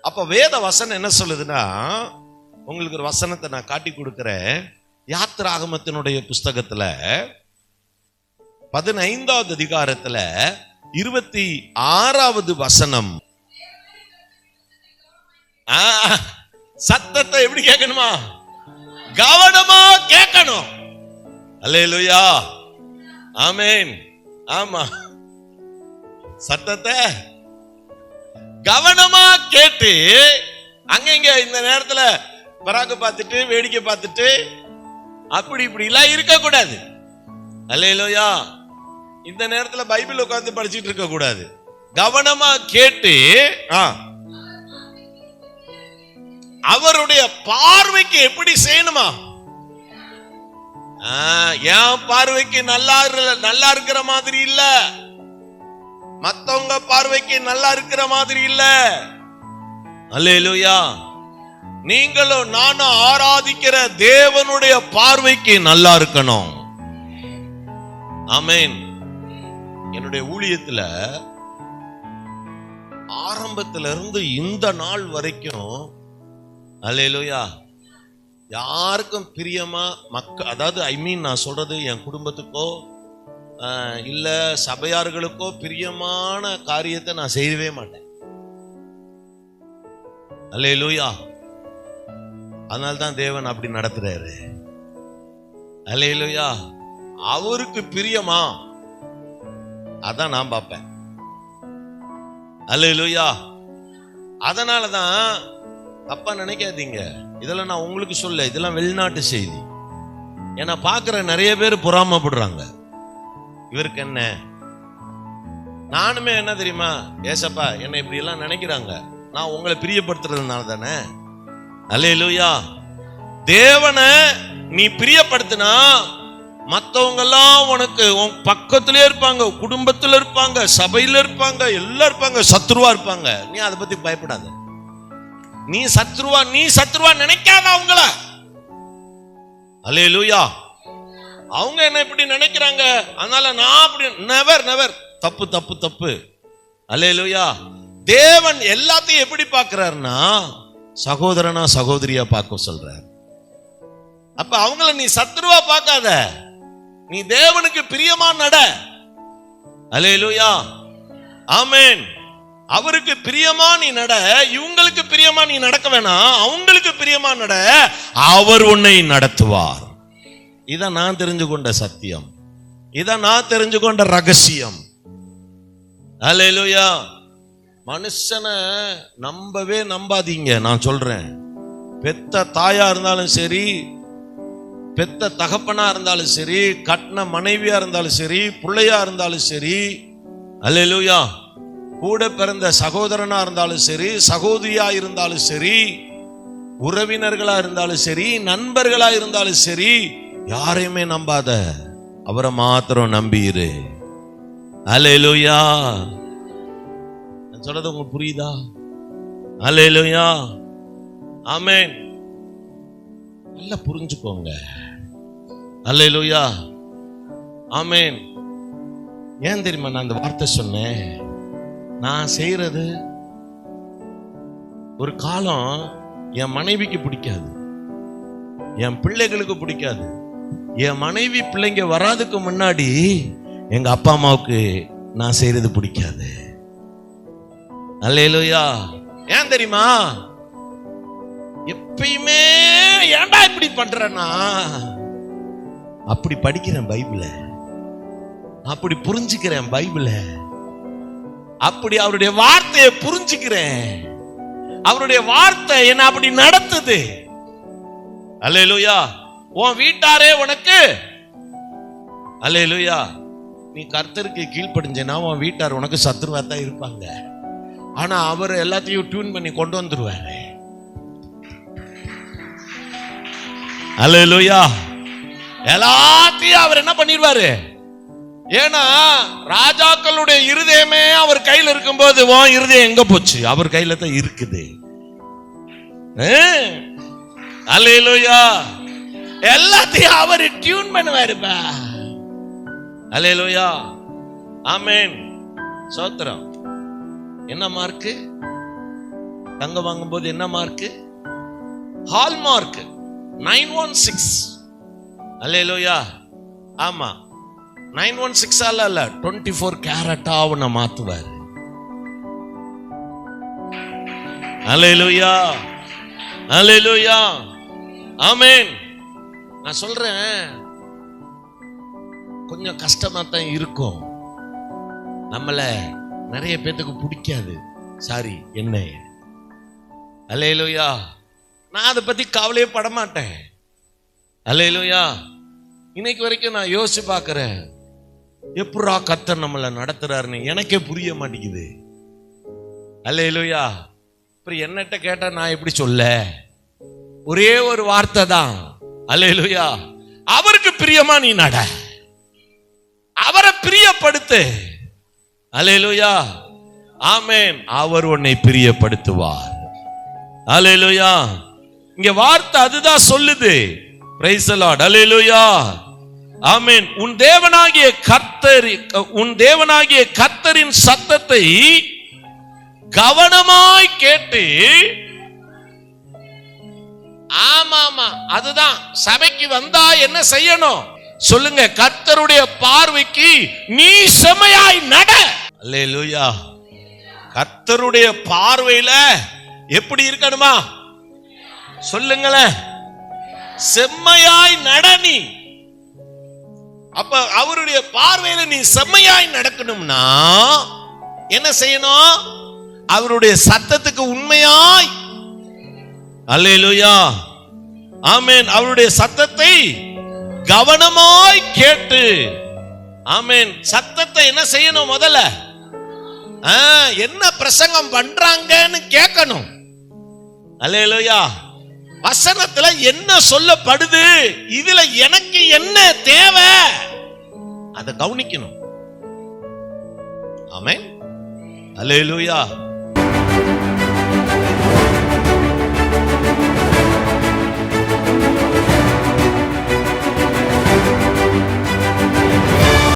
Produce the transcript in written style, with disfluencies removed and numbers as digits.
அப்ப வேத வசனம் என்ன சொல்லுதுன்னா, உங்களுக்கு ஒரு வசனத்தை நான் காட்டி கொடுக்கிறேன். யாத்திராகமத்தினுடைய புஸ்தகத்துல 15வது அதிகாரத்துல 26வது வசனம். சத்தத்தை எப்படி கேட்கணுமா? கவனமா கேட்கணும். அல்லேலூயா, ஆமென். ஆமா, சத்தத்தை கவனமா கேட்டு அங்க இந்த நேரத்துல பராக்கு பார்த்துட்டு வேடிக்கை பார்த்துட்டு அப்படி இப்படி எல்லாம் இருக்க கூடாது. அல்லேலூயா. இந்த நேரத்துல பைபிள் உட்கார்ந்து படிச்சுட்டு இருக்க கூடாது. கவனமா கேட்டு அவருடைய பார்வைக்கு எப்படி செய்யணுமா? என் பார்வைக்கு நல்லா இருக்கிற மாதிரி இல்ல, மத்தவங்க பார்வைக்கு நல்லா இருக்கிற மாதிரி இல்ல. அல்லேலூயா. நீங்களும் நானும் ஆராதிக்கிற தேவனுடைய பார்வைக்கு நல்லா இருக்கணும். ஆமென். என்னுடைய ஊழியத்துல ஆரம்பத்துல இருந்து இந்த நாள் வரைக்கும் அல்லேலூயா யாருக்கும் பிரியமா அதாவது நான் சொல்றது என் குடும்பத்துக்கோ இல்ல சபையார்களுக்கோ பிரியமான காரியத்தை நான் செய்யவே மாட்டேன். அல்லேலூயா. அதனால்தான் தேவன் அப்படி நடத்துறாரு. அல்லேலூயா. அவருக்கு பிரியமா அதான் நான் பார்ப்பேன். அல்லேலூயா. அதனாலதான் தப்பா நினைக்காதீங்க, இதெல்லாம் நான் உங்களுக்கு சொல்ல, இதெல்லாம் வெளிநாட்டு செய்தி. ஏன்னா பாக்குற நிறைய பேர் பொறாமப்படுறாங்க. இவருக்கு என்ன, நானுமே என்ன தெரியுமா, ஏசப்பா என்ன இப்படி எல்லாம் நினைக்கிறாங்க, நான் உங்களை பிரியப்படுத்துறதுனால தானே. அல்லேலூயா. தேவனை நீ பிரியப்படுத்தினா மற்றவங்க எல்லாம் உனக்கு உன் பக்கத்திலே இருப்பாங்க, குடும்பத்தில் இருப்பாங்க, சபையில இருப்பாங்க, எல்லாம் இருப்பாங்க, சத்ருவா இருப்பாங்க. நீ அதை பத்தி பயப்படாத. நீ சத்ருவா நினைக்காத அவங்கள. அல்லேலூயா. அவங்க என்ன இப்படி நினைக்கிறாங்க, அதனால நான் அப்படி நெவர். தப்பு தப்பு தப்பு. அல்லேலூயா. தேவன் எல்லாத்தையும் எப்படி பார்க்கிறாருன்னா சகோதரனா சகோதரியா பார்க்க சொல்றார். அப்ப அவங்கள நீ சத்ருவா பார்க்காத, நீ தேவனுக்கு பிரியமா நட. அல்லேலூயா, ஆமென். அவருக்கு பிரியமா நீ நட, இவங்களுக்கு பிரியமா நீ நடக்க வேணாம், அவங்களுக்கு பிரியமா நட, அவர் உன்னை நடத்துவார். இதான் நான் தெரிஞ்சு கொண்ட சத்தியம், இதான் நான் தெரிஞ்சு கொண்ட ரகசியம். அல்லேலூயா. மனுஷனை நம்பவே நம்பாதீங்க. நான் சொல்றேன், பெத்த தாயா இருந்தாலும் சரி, பெத்த தகப்பனா இருந்தாலும் சரி, கட்டின மனைவியா இருந்தாலும் சரி, பிள்ளையா இருந்தாலும் சரி, அல்லேலூயா, கூட பிறந்த சகோதரனா இருந்தாலும் சரி, சகோதரியா இருந்தாலும் சரி, உறவினர்களா இருந்தாலும் சரி, நண்பர்களா இருந்தாலும் சரி, யாரையுமே நம்பாத, அவரை மாத்திரம் நம்பிரு. அல்லேலூயா. நான் சொல்றது உங்களுக்கு புரியுதா? அல்லேலூயா, ஆமென். நல்லா புரிஞ்சுக்கோங்க. அல்லேலூயா, ஆமென். ஏன் தெரியுமா நான் அந்த வார்த்தை சொன்னேன்? நான் செய்யறது ஒரு காலம் என் மனைவிக்கு பிடிக்காது, என் பிள்ளைகளுக்கு பிடிக்காது. என் மனைவி பிள்ளைங்க வராதுக்கு முன்னாடி எங்க அப்பா அம்மாவுக்கு நான் செய்யறது பிடிக்காது. அல்லேலூயா. ஏன் தெரியுமா? எப்பயுமே ஏன்டா இப்படி பண்றேன்னா, அப்படி படிக்கிறேன் பைபிள, அப்படி புரிஞ்சுக்கிறேன் பைபிள, அப்படி அவருடைய வார்த்தையை புரிஞ்சுக்கிறேன், அவருடைய வார்த்தை என்ன அப்படி நடத்துது. அல்லேலூயா. உன் வீட்டாரே உனக்கு, அல்லேலூயா, நீ கர்த்தருக்கு கீழ்ப்படிஞ்சேனா உன் வீட்டார் உனக்கு சத்ருவா தான் இருப்பாங்க. ஆனா அவர் எல்லாத்தையும் டியூன் பண்ணி கொண்டு வந்துருவாரு. அல்லேலூயா. எல்லாத்தையும் அவர் என்ன பண்ணிடுவாரு? ஏன்னா ராஜாக்களுடைய இருதயமே அவர் கையில் இருக்கும்போது உன் இருதயம் எங்க போச்சு? அவர் கையில தான் இருக்குது. அல்லேலூயா. எல்லாத்தையும் அவர் டியூன் பண்ணுவாருப்பா. அல்லேலூயா, ஆமென். சோத்திரம். என்ன மார்க்கு? தங்கம் வாங்கும்போது என்ன மார்க்கு? ஹால்மார்க் 916. அல்லேலூயா. ஆமா, 916 அல்ல, 24 கேரட்டா அவனை மாத்துவார். அல்லேலூயா, அல்லேலூயா, ஆமென். நான் சொல்றேன், கொஞ்சம் கஷ்டமா தான் இருக்கும். நம்மள நிறைய பேத்துக்கு பிடிக்காது. சாரி, என்ன? அல்லேலூயா. நான் அதை பத்தி கவலையே பட மாட்டேன். அல்லேலூயா. இன்னைக்கு வரைக்கும் நான் யோசிச்சு பார்க்கிறேன், எப்படா கர்த்தர் நம்மளை நடத்துறாருன்னு எனக்கே புரிய மாட்டேங்குது. அல்லேலூயா. அப்புறம் என்னட்ட கேட்டா நான் எப்படி சொல்ல? ஒரே ஒரு வார்த்தை தான், அல்லேலூயா. அவருக்கு பிரியமா நீ நட, அவரை பிரியப்படுத்து. அல்லேலூயா, ஆமென். அவர் உன்னை பிரியப்படுத்துவார். அல்லேலூயா. இங்க வார்த்தை அதுதான் சொல்லுது. Praise the Lord. Hallelujah, amen. உன் தேவனாகிய கர்த்தரின் சத்தத்தை கவனமாய் கேட்டு, ஆமாமா, அதுதான் சபைக்கு வந்தா என்ன செய்யணும் சொல்லுங்க? கர்த்தருடைய பார்வைக்கு நீ செம்மையாய் நட. அல்லேலூயா. கர்த்தருடைய பார்வையில எப்படி இருக்கணுமா சொல்லுங்களேன்? செம்மையாய் நட நீ. அப்ப அவருடைய பார்வையில நீ செம்மையாய் நடக்கணும்னா என்ன செய்யணும்? அவருடைய சத்தத்துக்கு உண்மையாய், அல்லேலூயா, ஆமென், அவருடைய சத்தத்தை கவனமாய் கேட்டு, ஆமென். சத்தத்தை என்ன செய்யணும்? முதல்ல என்ன பிரசங்கம் பண்றாங்கன்னு கேட்கணும். அல்லேலூயா. வசனத்துல என்ன சொல்லப்படுது, இதுல எனக்கு என்ன தேவை, அதை கவனிக்கணும். ஆமென். அல்லேலூயா.